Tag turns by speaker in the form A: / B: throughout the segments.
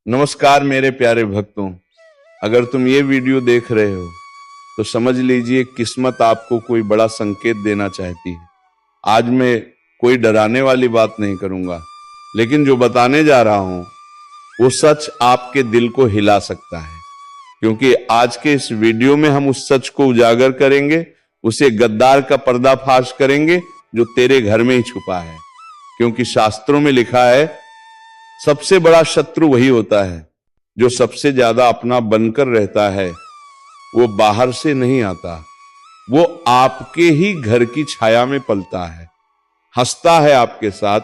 A: नमस्कार मेरे प्यारे भक्तों। अगर तुम ये वीडियो देख रहे हो तो समझ लीजिए किस्मत आपको कोई बड़ा संकेत देना चाहती है। आज मैं कोई डराने वाली बात नहीं करूंगा, लेकिन जो बताने जा रहा हूं वो सच आपके दिल को हिला सकता है। क्योंकि आज के इस वीडियो में हम उस सच को उजागर करेंगे, उसे गद्दार का पर्दाफाश करेंगे जो तेरे घर में ही छुपा है। क्योंकि शास्त्रों में लिखा है, सबसे बड़ा शत्रु वही होता है जो सबसे ज्यादा अपना बनकर रहता है। वो बाहर से नहीं आता, वो आपके ही घर की छाया में पलता है, हंसता है आपके साथ,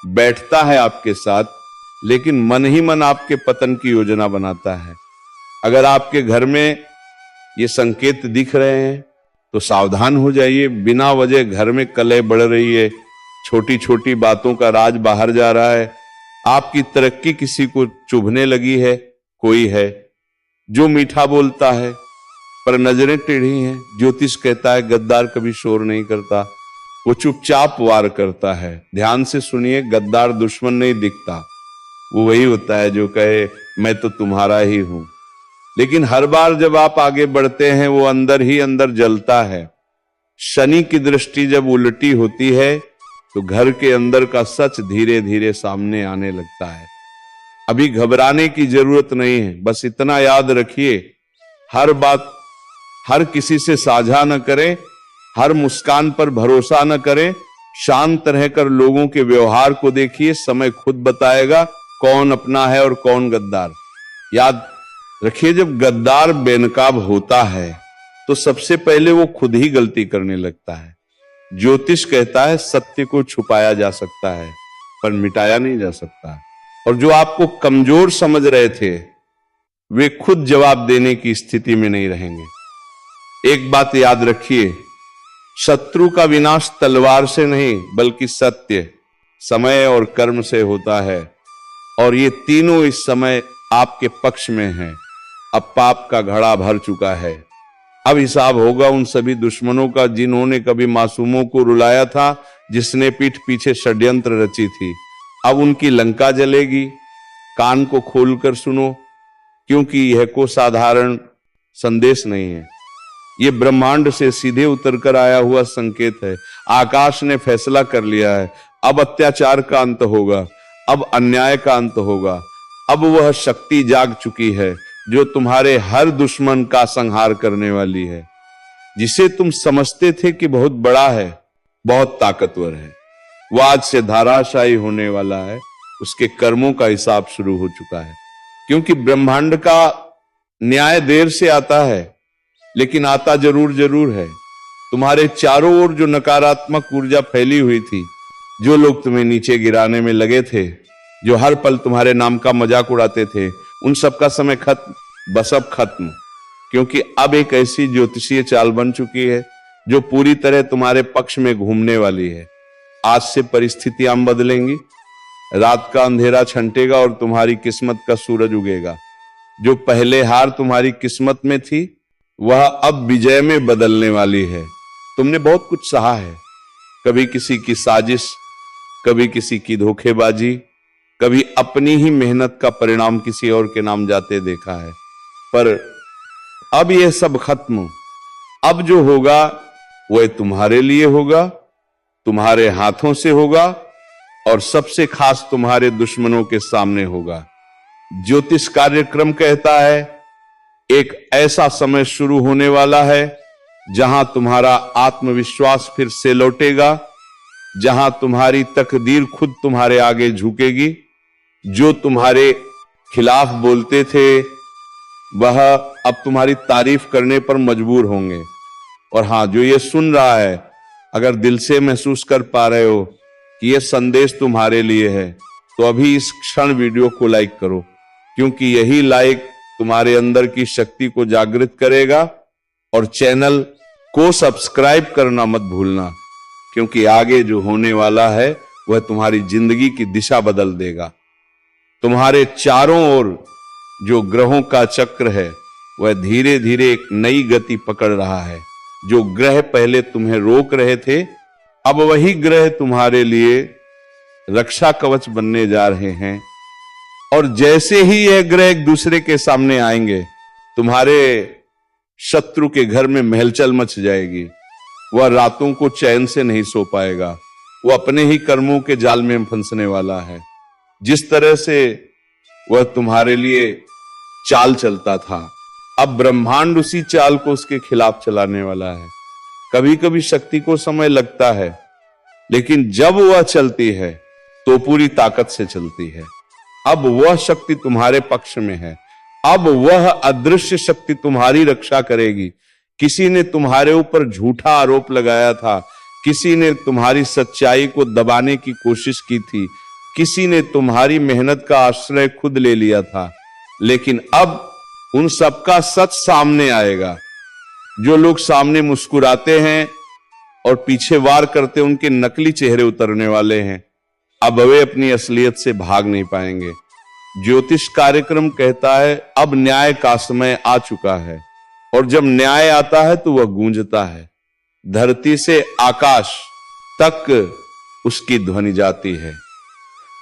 A: बैठता है आपके साथ, लेकिन मन ही मन आपके पतन की योजना बनाता है। अगर आपके घर में ये संकेत दिख रहे हैं तो सावधान हो जाइए। बिना वजह घर में कलह बढ़ रही है, छोटी छोटी बातों का राज बाहर जा रहा है, आपकी तरक्की किसी को चुभने लगी है। कोई है जो मीठा बोलता है पर नजरें टेढ़ी हैं। ज्योतिष कहता है गद्दार कभी शोर नहीं करता, वो चुपचाप वार करता है। ध्यान से सुनिए, गद्दार दुश्मन नहीं दिखता, वो वही होता है जो कहे मैं तो तुम्हारा ही हूं। लेकिन हर बार जब आप आगे बढ़ते हैं वो अंदर ही अंदर जलता है। शनि की दृष्टि जब उल्टी होती है तो घर के अंदर का सच धीरे धीरे सामने आने लगता है। अभी घबराने की जरूरत नहीं है, बस इतना याद रखिए, हर बात हर किसी से साझा न करें, हर मुस्कान पर भरोसा न करें। शांत रहकर लोगों के व्यवहार को देखिए, समय खुद बताएगा कौन अपना है और कौन गद्दार। याद रखिए, जब गद्दार बेनकाब होता है तो सबसे पहले वो खुद ही गलती करने लगता है। ज्योतिष कहता है सत्य को छुपाया जा सकता है पर मिटाया नहीं जा सकता। और जो आपको कमजोर समझ रहे थे वे खुद जवाब देने की स्थिति में नहीं रहेंगे। एक बात याद रखिए, शत्रु का विनाश तलवार से नहीं बल्कि सत्य, समय और कर्म से होता है। और ये तीनों इस समय आपके पक्ष में हैं। अब पाप का घड़ा भर चुका है। अब हिसाब होगा उन सभी दुश्मनों का जिन्होंने कभी मासूमों को रुलाया था, जिसने पीठ पीछे षड्यंत्र रची थी। अब उनकी लंका जलेगी। कान को खोलकर सुनो, क्योंकि यह को साधारण संदेश नहीं है, यह ब्रह्मांड से सीधे उतरकर आया हुआ संकेत है। आकाश ने फैसला कर लिया है, अब अत्याचार का अंत होगा, अब अन्याय का अंत होगा। अब वह शक्ति जाग चुकी है जो तुम्हारे हर दुश्मन का संहार करने वाली है। जिसे तुम समझते थे कि बहुत बड़ा है, बहुत ताकतवर है, वो आज से धाराशायी होने वाला है। उसके कर्मों का हिसाब शुरू हो चुका है। क्योंकि ब्रह्मांड का न्याय देर से आता है, लेकिन आता जरूर है। तुम्हारे चारों ओर जो नकारात्मक ऊर्जा फैली हुई थी, जो लोग तुम्हें नीचे गिराने में लगे थे, जो हर पल तुम्हारे नाम का मजाक उड़ाते थे, उन सब का समय खत्म, बस अब खत्म। क्योंकि अब एक ऐसी ज्योतिषीय चाल बन चुकी है जो पूरी तरह तुम्हारे पक्ष में घूमने वाली है। आज से परिस्थितियां बदलेंगी, रात का अंधेरा छंटेगा और तुम्हारी किस्मत का सूरज उगेगा। जो पहले हार तुम्हारी किस्मत में थी वह अब विजय में बदलने वाली है। तुमने बहुत कुछ सहा है, कभी किसी की साजिश, कभी किसी की धोखेबाजी, कभी अपनी ही मेहनत का परिणाम किसी और के नाम जाते देखा है। पर अब यह सब खत्म। अब जो होगा वह तुम्हारे लिए होगा, तुम्हारे हाथों से होगा, और सबसे खास तुम्हारे दुश्मनों के सामने होगा। ज्योतिष कार्यक्रम कहता है एक ऐसा समय शुरू होने वाला है जहां तुम्हारा आत्मविश्वास फिर से लौटेगा, जहां तुम्हारी तकदीर खुद तुम्हारे आगे झुकेगी। जो तुम्हारे खिलाफ बोलते थे वह अब तुम्हारी तारीफ करने पर मजबूर होंगे। और हां, जो ये सुन रहा है, अगर दिल से महसूस कर पा रहे हो कि यह संदेश तुम्हारे लिए है, तो अभी इस क्षण वीडियो को लाइक करो। क्योंकि यही लाइक तुम्हारे अंदर की शक्ति को जागृत करेगा। और चैनल को सब्सक्राइब करना मत भूलना, क्योंकि आगे जो होने वाला है वह तुम्हारी जिंदगी की दिशा बदल देगा। तुम्हारे चारों ओर जो ग्रहों का चक्र है वह धीरे धीरे एक नई गति पकड़ रहा है। जो ग्रह पहले तुम्हें रोक रहे थे, अब वही ग्रह तुम्हारे लिए रक्षा कवच बनने जा रहे हैं। और जैसे ही यह ग्रह एक दूसरे के सामने आएंगे, तुम्हारे शत्रु के घर में महलचल मच जाएगी। वह रातों को चैन से नहीं सो पाएगा, वो अपने ही कर्मों के जाल में फंसने वाला है। जिस तरह से वह तुम्हारे लिए चाल चलता था, अब ब्रह्मांड उसी चाल को उसके खिलाफ चलाने वाला है। कभी कभी शक्ति को समय लगता है, लेकिन जब वह चलती है तो पूरी ताकत से चलती है। अब वह शक्ति तुम्हारे पक्ष में है। अब वह अदृश्य शक्ति तुम्हारी रक्षा करेगी। किसी ने तुम्हारे ऊपर झूठा आरोप लगाया था, किसी ने तुम्हारी सच्चाई को दबाने की कोशिश की थी, किसी ने तुम्हारी मेहनत का आश्रय खुद ले लिया था, लेकिन अब उन सबका सच सामने आएगा। जो लोग सामने मुस्कुराते हैं और पीछे वार करते, उनके नकली चेहरे उतरने वाले हैं। अब वे अपनी असलियत से भाग नहीं पाएंगे। ज्योतिष कार्यक्रम कहता है अब न्याय का समय आ चुका है, और जब न्याय आता है तो वह गूंजता है। धरती से आकाश तक उसकी ध्वनि जाती है।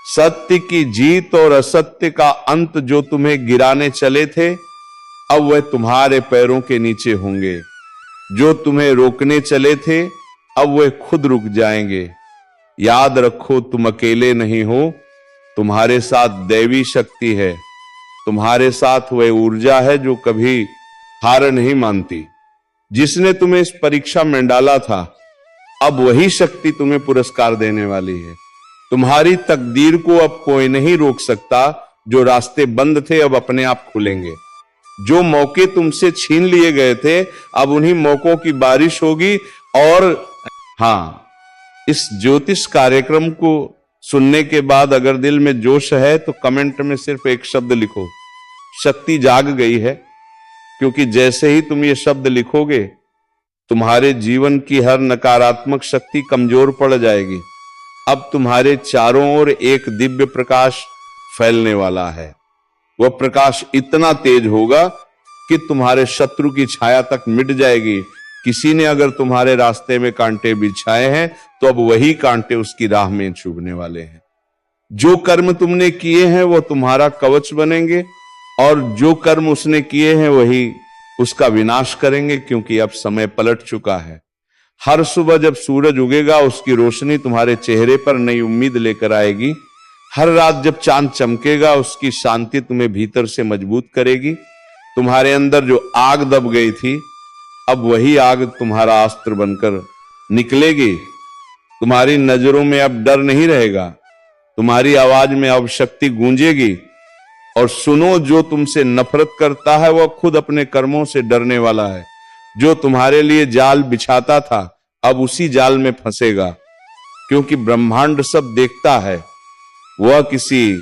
A: सत्य की जीत और असत्य का अंत जो तुम्हें गिराने चले थे, अब वह तुम्हारे पैरों के नीचे होंगे। जो तुम्हें रोकने चले थे, अब वह खुद रुक जाएंगे। याद रखो, तुम अकेले नहीं हो, तुम्हारे साथ दैवी शक्ति है। तुम्हारे साथ वह ऊर्जा है जो कभी हार नहीं मानती। जिसने तुम्हें इस परीक्षा में डाला था, अब वही शक्ति तुम्हें पुरस्कार देने वाली है। तुम्हारी तकदीर को अब कोई नहीं रोक सकता। जो रास्ते बंद थे अब अपने आप खुलेंगे। जो मौके तुमसे छीन लिए गए थे, अब उन्हीं मौकों की बारिश होगी। और हाँ, इस ज्योतिष कार्यक्रम को सुनने के बाद अगर दिल में जोश है तो कमेंट में सिर्फ एक शब्द लिखो, शक्ति जाग गई है। क्योंकि जैसे ही तुम ये शब्द लिखोगे, तुम्हारे जीवन की हर नकारात्मक शक्ति कमजोर पड़ जाएगी। अब तुम्हारे चारों ओर एक दिव्य प्रकाश फैलने वाला है। वह प्रकाश इतना तेज होगा कि तुम्हारे शत्रु की छाया तक मिट जाएगी। किसी ने अगर तुम्हारे रास्ते में कांटे बिछाए हैं, तो अब वही कांटे उसकी राह में चुभने वाले हैं। जो कर्म तुमने किए हैं वो तुम्हारा कवच बनेंगे, और जो कर्म उसने किए हैं वही उसका विनाश करेंगे। क्योंकि अब समय पलट चुका है। हर सुबह जब सूरज उगेगा, उसकी रोशनी तुम्हारे चेहरे पर नई उम्मीद लेकर आएगी। हर रात जब चांद चमकेगा, उसकी शांति तुम्हें भीतर से मजबूत करेगी। तुम्हारे अंदर जो आग दब गई थी, अब वही आग तुम्हारा अस्त्र बनकर निकलेगी। तुम्हारी नजरों में अब डर नहीं रहेगा, तुम्हारी आवाज में अब शक्ति गूंजेगी। और सुनो, जो तुमसे नफरत करता है वह खुद अपने कर्मों से डरने वाला है। जो तुम्हारे लिए जाल बिछाता था, अब उसी जाल में फंसेगा। क्योंकि ब्रह्मांड सब देखता है, वह किसी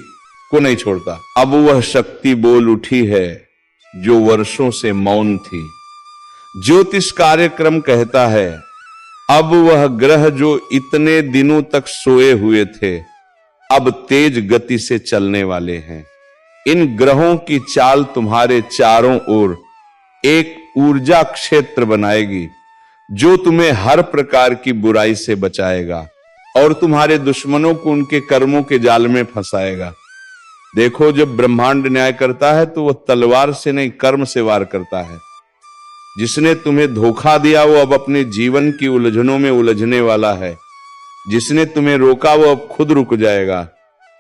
A: को नहीं छोड़ता। अब वह शक्ति बोल उठी है जो वर्षों से मौन थी। ज्योतिष कार्यक्रम कहता है अब वह ग्रह जो इतने दिनों तक सोए हुए थे, अब तेज गति से चलने वाले हैं। इन ग्रहों की चाल तुम्हारे चारों ओर एक ऊर्जा क्षेत्र बनाएगी, जो तुम्हें हर प्रकार की बुराई से बचाएगा और तुम्हारे दुश्मनों को उनके कर्मों के जाल में फंसाएगा। देखो, जब ब्रह्मांड न्याय करता है तो वह तलवार से नहीं, कर्म से वार करता है। जिसने तुम्हें धोखा दिया वो अब अपने जीवन की उलझनों में उलझने वाला है। जिसने तुम्हें रोका वो अब खुद रुक जाएगा।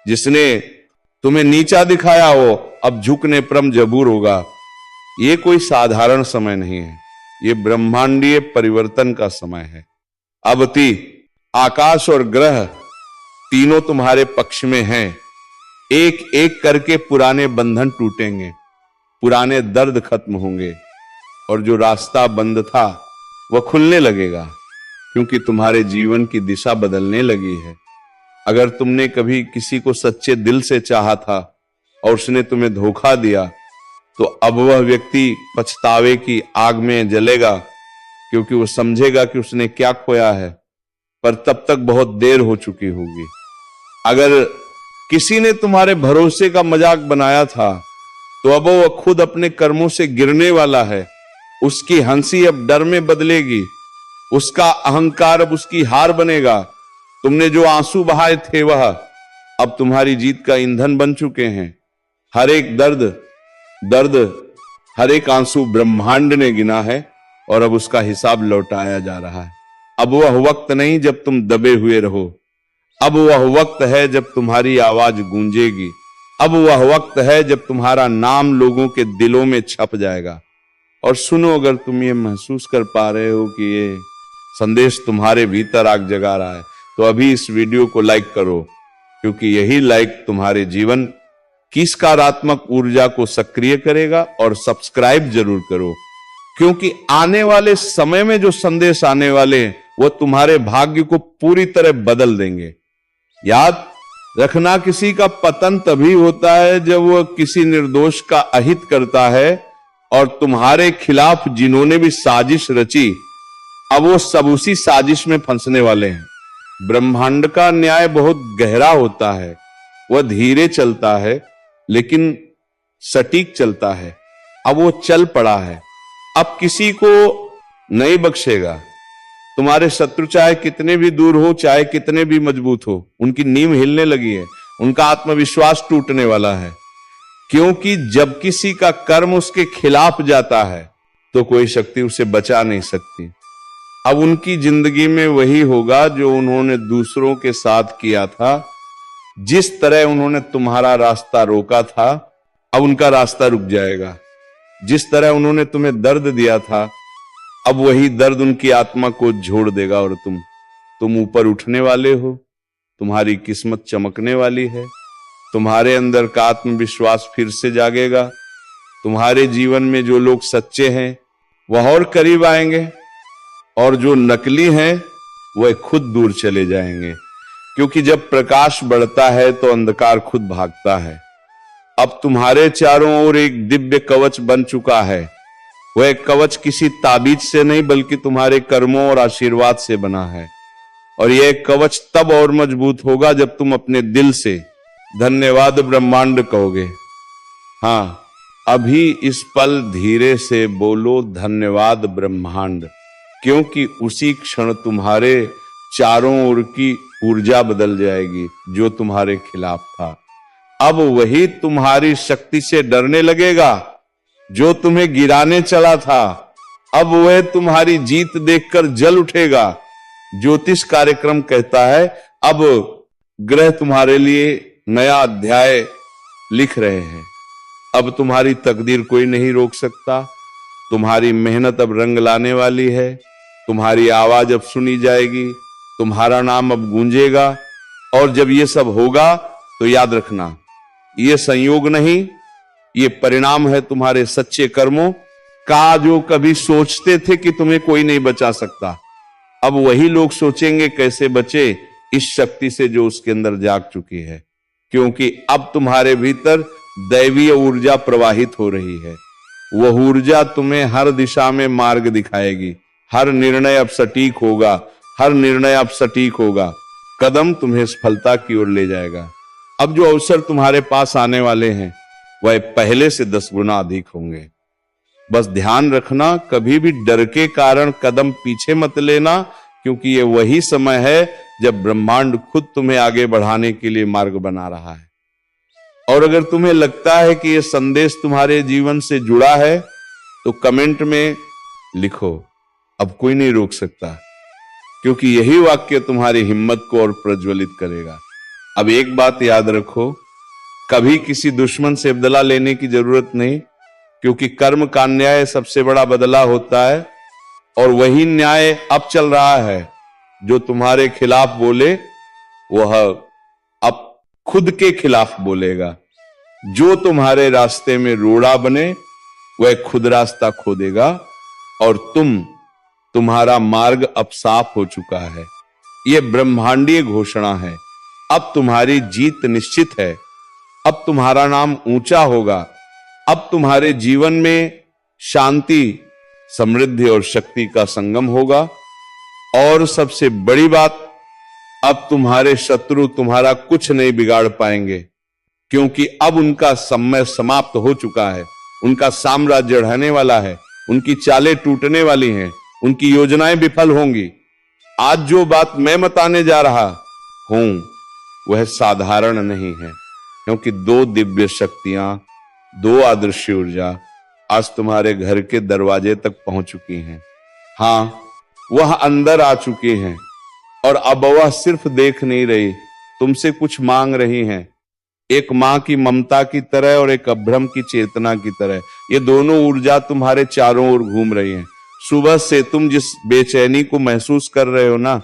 A: जिसने तुम्हें नीचा दिखाया हो अब झुकने पर मजबूर होगा। ये कोई साधारण समय नहीं है, ये ब्रह्मांडीय परिवर्तन का समय है। अबति आकाश और ग्रह तीनों तुम्हारे पक्ष में हैं। एक एक करके पुराने बंधन टूटेंगे, पुराने दर्द खत्म होंगे, और जो रास्ता बंद था वह खुलने लगेगा। क्योंकि तुम्हारे जीवन की दिशा बदलने लगी है। अगर तुमने कभी किसी को सच्चे दिल से चाहा था और उसने तुम्हें धोखा दिया, तो अब वह व्यक्ति पछतावे की आग में जलेगा। क्योंकि वो समझेगा कि उसने क्या खोया है, पर तब तक बहुत देर हो चुकी होगी। अगर किसी ने तुम्हारे भरोसे का मजाक बनाया था, तो अब वह खुद अपने कर्मों से गिरने वाला है। उसकी हंसी अब डर में बदलेगी, उसका अहंकार अब उसकी हार बनेगा। तुमने जो आंसू बहाए थे वह अब तुम्हारी जीत का ईंधन बन चुके हैं। हर एक दर्द हर एक आंसू ब्रह्मांड ने गिना है और अब उसका हिसाब लौटाया जा रहा है। अब वह वक्त नहीं जब तुम दबे हुए रहो, अब वह वक्त है जब तुम्हारी आवाज गूंजेगी, अब वह वक्त है जब तुम्हारा नाम लोगों के दिलों में छप जाएगा। और सुनो, अगर तुम ये महसूस कर पा रहे हो कि ये संदेश तुम्हारे भीतर आग जगा रहा है तो अभी इस वीडियो को लाइक करो, क्योंकि यही लाइक तुम्हारे जीवन की सकारात्मक ऊर्जा को सक्रिय करेगा। और सब्सक्राइब जरूर करो, क्योंकि आने वाले समय में जो संदेश आने वाले हैं वह तुम्हारे भाग्य को पूरी तरह बदल देंगे। याद रखना, किसी का पतन तभी होता है जब वह किसी निर्दोष का अहित करता है, और तुम्हारे खिलाफ जिन्होंने भी साजिश रची अब वो सब उसी साजिश में फंसने वाले हैं। ब्रह्मांड का न्याय बहुत गहरा होता है, वह धीरे चलता है लेकिन सटीक चलता है। अब वो चल पड़ा है, अब किसी को नहीं बख्शेगा। तुम्हारे शत्रु चाहे कितने भी दूर हो, चाहे कितने भी मजबूत हो, उनकी नींव हिलने लगी है, उनका आत्मविश्वास टूटने वाला है, क्योंकि जब किसी का कर्म उसके खिलाफ जाता है तो कोई शक्ति उसे बचा नहीं सकती। अब उनकी जिंदगी में वही होगा जो उन्होंने दूसरों के साथ किया था। जिस तरह उन्होंने तुम्हारा रास्ता रोका था, अब उनका रास्ता रुक जाएगा। जिस तरह उन्होंने तुम्हें दर्द दिया था, अब वही दर्द उनकी आत्मा को झोड़ देगा और तुम ऊपर उठने वाले हो। तुम्हारी किस्मत चमकने वाली है, तुम्हारे अंदर का आत्मविश्वास फिर से जागेगा। तुम्हारे जीवन में जो लोग सच्चे हैं वह और करीब आएंगे, और जो नकली हैं वह खुद दूर चले जाएंगे, क्योंकि जब प्रकाश बढ़ता है तो अंधकार खुद भागता है। अब तुम्हारे चारों ओर एक दिव्य कवच बन चुका है। वह कवच किसी ताबीज से नहीं बल्कि तुम्हारे कर्मों और आशीर्वाद से बना है, और यह कवच तब और मजबूत होगा जब तुम अपने दिल से धन्यवाद ब्रह्मांड कहोगे। हाँ, अभी इस पल धीरे से बोलो धन्यवाद ब्रह्मांड, क्योंकि उसी क्षण तुम्हारे चारों ओर की ऊर्जा बदल जाएगी जो तुम्हारे खिलाफ था। अब वही तुम्हारी शक्ति से डरने लगेगा जो तुम्हें गिराने चला था। अब वह तुम्हारी जीत देखकर जल उठेगा। ज्योतिष कार्यक्रम कहता है अब ग्रह तुम्हारे लिए नया अध्याय लिख रहे हैं। अब तुम्हारी तकदीर कोई नहीं रोक सकता। तुम्हारी मेहनत अब रंग लाने वाली है। तुम्हारी आवाज अब सुनी जाएगी, तुम्हारा नाम अब गूंजेगा। और जब ये सब होगा तो याद रखना, ये संयोग नहीं, ये परिणाम है तुम्हारे सच्चे कर्मों का। जो कभी सोचते थे कि तुम्हें कोई नहीं बचा सकता, अब वही लोग सोचेंगे कैसे बचे इस शक्ति से जो उसके अंदर जाग चुकी है, क्योंकि अब तुम्हारे भीतर दैवीय ऊर्जा प्रवाहित हो रही है। वह ऊर्जा तुम्हें हर दिशा में मार्ग दिखाएगी। हर निर्णय अब सटीक होगा, हर निर्णय अब सटीक होगा। कदम तुम्हें सफलता की ओर ले जाएगा। अब जो अवसर तुम्हारे पास आने वाले हैं वह पहले से 10 गुना अधिक होंगे। बस ध्यान रखना, कभी भी डर के कारण कदम पीछे मत लेना, क्योंकि ये वही समय है जब ब्रह्मांड खुद तुम्हें आगे बढ़ाने के लिए मार्ग बना रहा है। और अगर तुम्हें लगता है कि यह संदेश तुम्हारे जीवन से जुड़ा है तो कमेंट में लिखो, अब कोई नहीं रोक सकता, क्योंकि यही वाक्य तुम्हारी हिम्मत को और प्रज्वलित करेगा। अब एक बात याद रखो, कभी किसी दुश्मन से बदला लेने की जरूरत नहीं, क्योंकि कर्म का न्याय सबसे बड़ा बदला होता है। और वही न्याय अब चल रहा है। जो तुम्हारे खिलाफ बोले वह अब खुद के खिलाफ बोलेगा। जो तुम्हारे रास्ते में रोड़ा बने वह खुद रास्ता खोदेगा, और तुम्हारा मार्ग अब साफ हो चुका है। यह ब्रह्मांडीय घोषणा है। अब तुम्हारी जीत निश्चित है। अब तुम्हारा नाम ऊंचा होगा। अब तुम्हारे जीवन में शांति, समृद्धि और शक्ति का संगम होगा। और सबसे बड़ी बात, अब तुम्हारे शत्रु तुम्हारा कुछ नहीं बिगाड़ पाएंगे, क्योंकि अब उनका समय समाप्त हो चुका है। उनका साम्राज्य ढहने वाला है, उनकी चालें टूटने वाली हैं, उनकी योजनाएं विफल होंगी। आज जो बात मैं बताने जा रहा हूं वह साधारण नहीं है, क्योंकि दो दिव्य शक्तियां, दो आदर्श ऊर्जा आज तुम्हारे घर के दरवाजे तक पहुंच चुकी हैं। हाँ, वह अंदर आ चुकी हैं और अब वह सिर्फ देख नहीं रही, तुमसे कुछ मांग रही हैं। एक मां की ममता की तरह और एक अभ्रम की चेतना की तरह ये दोनों ऊर्जा तुम्हारे चारों ओर घूम रही हैं। सुबह से तुम जिस बेचैनी को महसूस कर रहे हो ना,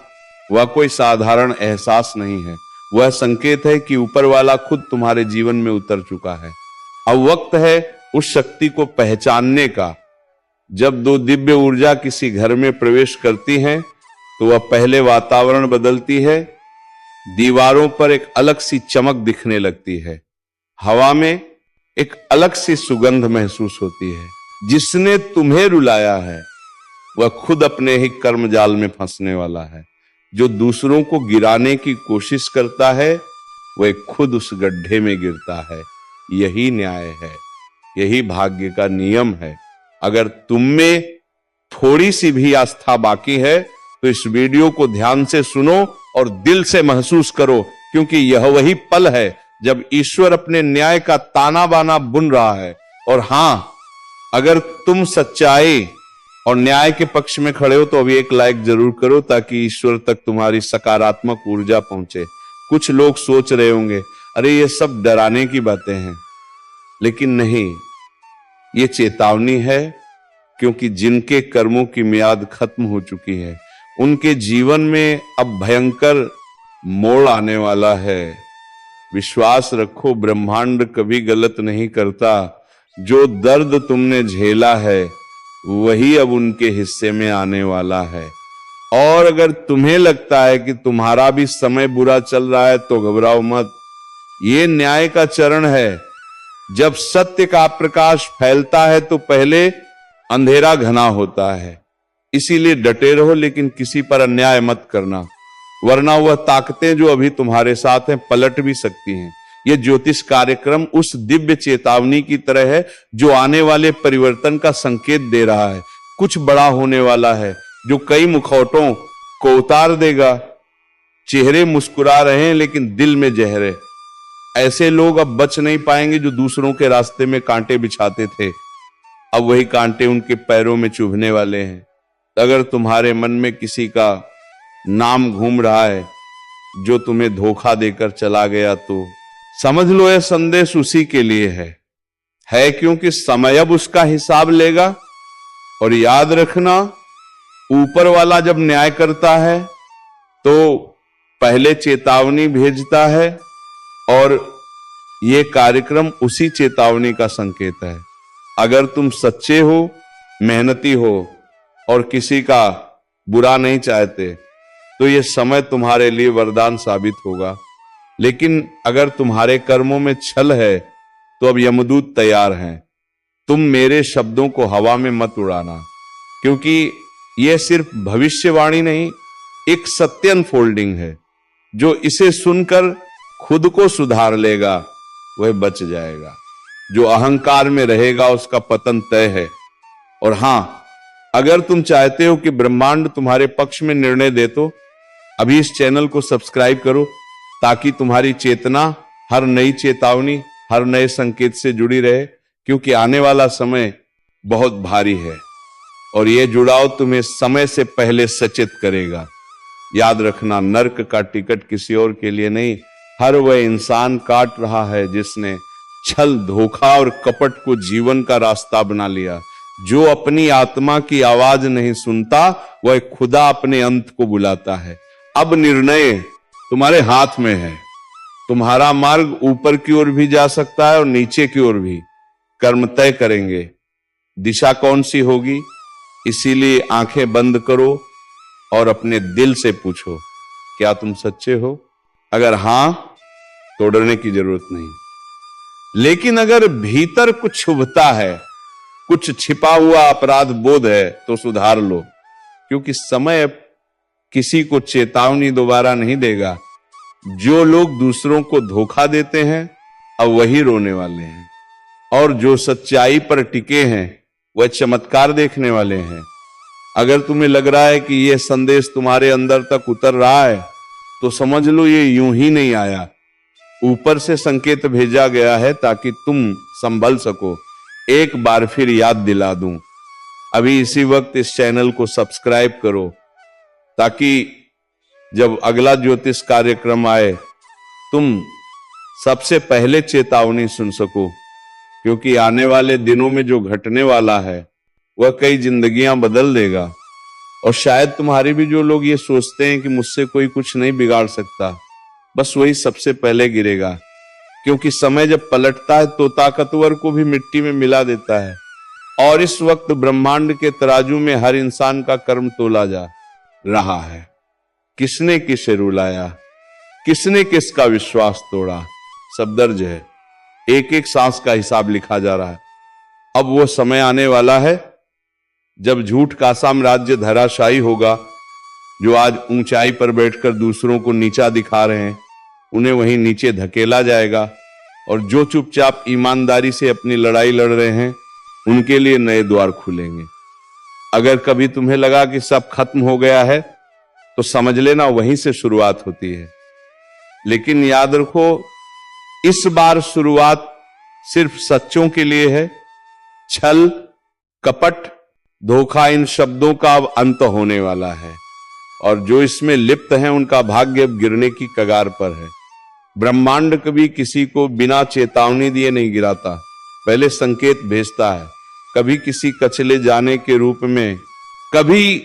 A: वह कोई साधारण एहसास नहीं है। वह संकेत है कि ऊपर वाला खुद तुम्हारे जीवन में उतर चुका है। अब वक्त है उस शक्ति को पहचानने का। जब दो दिव्य ऊर्जा किसी घर में प्रवेश करती हैं तो वह पहले वातावरण बदलती है। दीवारों पर एक अलग सी चमक दिखने लगती है, हवा में एक अलग सी सुगंध महसूस होती है। जिसने तुम्हें रुलाया है वह खुद अपने ही कर्मजाल में फंसने वाला है। जो दूसरों को गिराने की कोशिश करता है वह खुद उस गड्ढे में गिरता है। यही न्याय है, यही भाग्य का नियम है। अगर तुम में थोड़ी सी भी आस्था बाकी है तो इस वीडियो को ध्यान से सुनो और दिल से महसूस करो, क्योंकि यह वही पल है जब ईश्वर अपने न्याय का ताना बाना बुन रहा है। और हां, अगर तुम सच्चाई और न्याय के पक्ष में खड़े हो तो अभी एक लाइक जरूर करो ताकि ईश्वर तक तुम्हारी सकारात्मक ऊर्जा पहुंचे। कुछ लोग सोच रहे होंगे, अरे ये सब डराने की बातें हैं, लेकिन नहीं, ये चेतावनी है। क्योंकि जिनके कर्मों की मियाद खत्म हो चुकी है उनके जीवन में अब भयंकर मोड़ आने वाला है। विश्वास रखो, ब्रह्मांड कभी गलत नहीं करता। जो दर्द तुमने झेला है वही अब उनके हिस्से में आने वाला है। और अगर तुम्हें लगता है कि तुम्हारा भी समय बुरा चल रहा है तो घबराओ मत। ये न्याय का चरण है। जब सत्य का प्रकाश फैलता है तो पहले अंधेरा घना होता है। इसीलिए डटे रहो, लेकिन किसी पर अन्याय मत करना, वरना वह ताकतें जो अभी तुम्हारे साथ हैं पलट भी सकती हैं। यह ज्योतिष कार्यक्रम उस दिव्य चेतावनी की तरह है जो आने वाले परिवर्तन का संकेत दे रहा है। कुछ बड़ा होने वाला है जो कई मुखौटों को उतार देगा। चेहरे मुस्कुरा रहे हैं लेकिन दिल में जहर है। ऐसे लोग अब बच नहीं पाएंगे जो दूसरों के रास्ते में कांटे बिछाते थे। अब वही कांटे उनके पैरों में चुभने वाले हैं। अगर तुम्हारे मन में किसी का नाम घूम रहा है जो तुम्हें धोखा देकर चला गया तो समझ लो यह संदेश उसी के लिए है, क्योंकि समय अब उसका हिसाब लेगा। और याद रखना, ऊपर वाला जब न्याय करता है तो पहले चेतावनी भेजता है और यह कार्यक्रम उसी चेतावनी का संकेत है। अगर तुम सच्चे हो, मेहनती हो और किसी का बुरा नहीं चाहते तो यह समय तुम्हारे लिए वरदान साबित होगा। लेकिन अगर तुम्हारे कर्मों में छल है तो अब यमदूत तैयार हैं। तुम मेरे शब्दों को हवा में मत उड़ाना, क्योंकि यह सिर्फ भविष्यवाणी नहीं, एक सत्य अनफोल्डिंग है। जो इसे सुनकर खुद को सुधार लेगा वह बच जाएगा। जो अहंकार में रहेगा उसका पतन तय है। और हां, अगर तुम चाहते हो कि ब्रह्मांड तुम्हारे पक्ष में निर्णय दे तो अभी इस चैनल को सब्सक्राइब करो, ताकि तुम्हारी चेतना हर नई चेतावनी, हर नए संकेत से जुड़ी रहे। क्योंकि आने वाला समय बहुत भारी है और यह जुड़ाव तुम्हें समय से पहले सचेत करेगा। याद रखना, नर्क का टिकट किसी और के लिए नहीं, हर वह इंसान काट रहा है जिसने छल, धोखा और कपट को जीवन का रास्ता बना लिया। जो अपनी आत्मा की आवाज नहीं सुनता वह खुदा अपने अंत को बुलाता है। अब निर्णय तुम्हारे हाथ में है। तुम्हारा मार्ग ऊपर की ओर भी जा सकता है और नीचे की ओर भी। कर्म तय करेंगे दिशा कौन सी होगी। इसीलिए आंखें बंद करो और अपने दिल से पूछो, क्या तुम सच्चे हो? अगर हां तो डरने की जरूरत नहीं। लेकिन अगर भीतर कुछ छुभता है, कुछ छिपा हुआ अपराध बोध है तो सुधार लो, क्योंकि समय किसी को चेतावनी दोबारा नहीं देगा। जो लोग दूसरों को धोखा देते हैं अब वही रोने वाले हैं, और जो सच्चाई पर टिके हैं वह चमत्कार देखने वाले हैं। अगर तुम्हें लग रहा है कि यह संदेश तुम्हारे अंदर तक उतर रहा है तो समझ लो ये यूं ही नहीं आया। ऊपर से संकेत भेजा गया है ताकि तुम संभल सको। एक बार फिर याद दिला दूं, अभी इसी वक्त इस चैनल को सब्सक्राइब करो ताकि जब अगला ज्योतिष कार्यक्रम आए तुम सबसे पहले चेतावनी सुन सको, क्योंकि आने वाले दिनों में जो घटने वाला है वह कई जिंदगियां बदल देगा। और शायद तुम्हारे भी जो लोग ये सोचते हैं कि मुझसे कोई कुछ नहीं बिगाड़ सकता, बस वही सबसे पहले गिरेगा, क्योंकि समय जब पलटता है तो ताकतवर को भी मिट्टी में मिला देता है। और इस वक्त ब्रह्मांड के तराजू में हर इंसान का कर्म तोला जा रहा है। किसने किसे रुलाया, किसने किसका विश्वास तोड़ा, सब दर्ज है। एक एक सांस का हिसाब लिखा जा रहा है। अब वो समय आने वाला है जब झूठ का साम्राज्य धराशायी होगा। जो आज ऊंचाई पर बैठकर दूसरों को नीचा दिखा रहे हैं, उन्हें वहीं नीचे धकेला जाएगा। और जो चुपचाप ईमानदारी से अपनी लड़ाई लड़ रहे हैं, उनके लिए नए द्वार खुलेंगे। अगर कभी तुम्हें लगा कि सब खत्म हो गया है, तो समझ लेना वहीं से शुरुआत होती है। लेकिन याद रखो, इस बार शुरुआत सिर्फ सच्चों के लिए है। छल, कपट, धोखा, इन शब्दों का अब अंत होने वाला है। और जो इसमें लिप्त हैं, उनका भाग्य अब गिरने की कगार पर है। ब्रह्मांड कभी किसी को बिना चेतावनी दिए नहीं गिराता, पहले संकेत भेजता है। कभी किसी कचले जाने के रूप में, कभी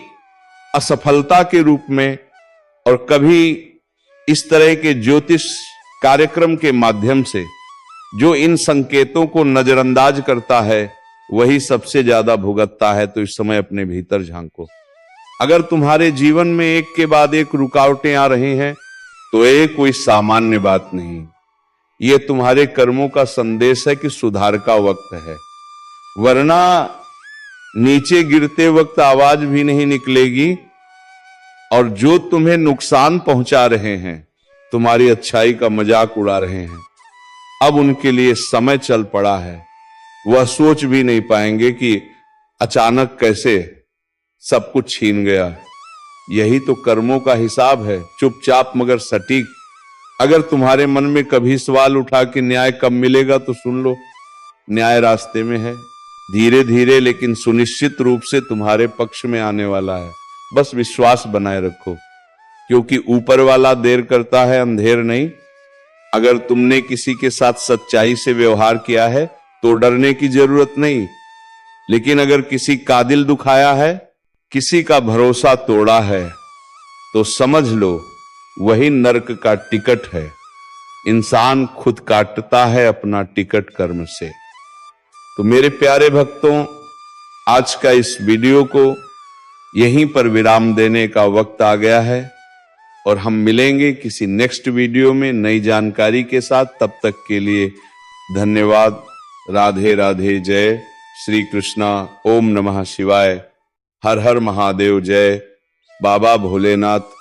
A: असफलता के रूप में, और कभी इस तरह के ज्योतिष कार्यक्रम के माध्यम से। जो इन संकेतों को नजरअंदाज करता है वही सबसे ज्यादा भुगतता है। तो इस समय अपने भीतर झांको। अगर तुम्हारे जीवन में एक के बाद एक रुकावटें आ रही हैं, तो ये कोई सामान्य बात नहीं, ये तुम्हारे कर्मों का संदेश है कि सुधार का वक्त है। वरना नीचे गिरते वक्त आवाज भी नहीं निकलेगी। और जो तुम्हें नुकसान पहुंचा रहे हैं, तुम्हारी अच्छाई का मजाक उड़ा रहे हैं, अब उनके लिए समय चल पड़ा है। वह सोच भी नहीं पाएंगे कि अचानक कैसे सब कुछ छीन गया। यही तो कर्मों का हिसाब है, चुपचाप मगर सटीक। अगर तुम्हारे मन में कभी सवाल उठा कि न्याय कब मिलेगा, तो सुन लो, न्याय रास्ते में है। धीरे धीरे लेकिन सुनिश्चित रूप से तुम्हारे पक्ष में आने वाला है। बस विश्वास बनाए रखो, क्योंकि ऊपर वाला देर करता है, अंधेर नहीं। अगर तुमने किसी के साथ सच्चाई से व्यवहार किया है तो डरने की जरूरत नहीं। लेकिन अगर किसी का दिल दुखाया है, किसी का भरोसा तोड़ा है, तो समझ लो वही नर्क का टिकट है। इंसान खुद काटता है अपना टिकट कर्म से। तो मेरे प्यारे भक्तों, आज का इस वीडियो को यहीं पर विराम देने का वक्त आ गया है। और हम मिलेंगे किसी नेक्स्ट वीडियो में नई जानकारी के साथ। तब तक के लिए धन्यवाद। राधे राधे। जय श्री कृष्णा। ओम नमः शिवाय। हर हर महादेव। जय बाबा भोलेनाथ।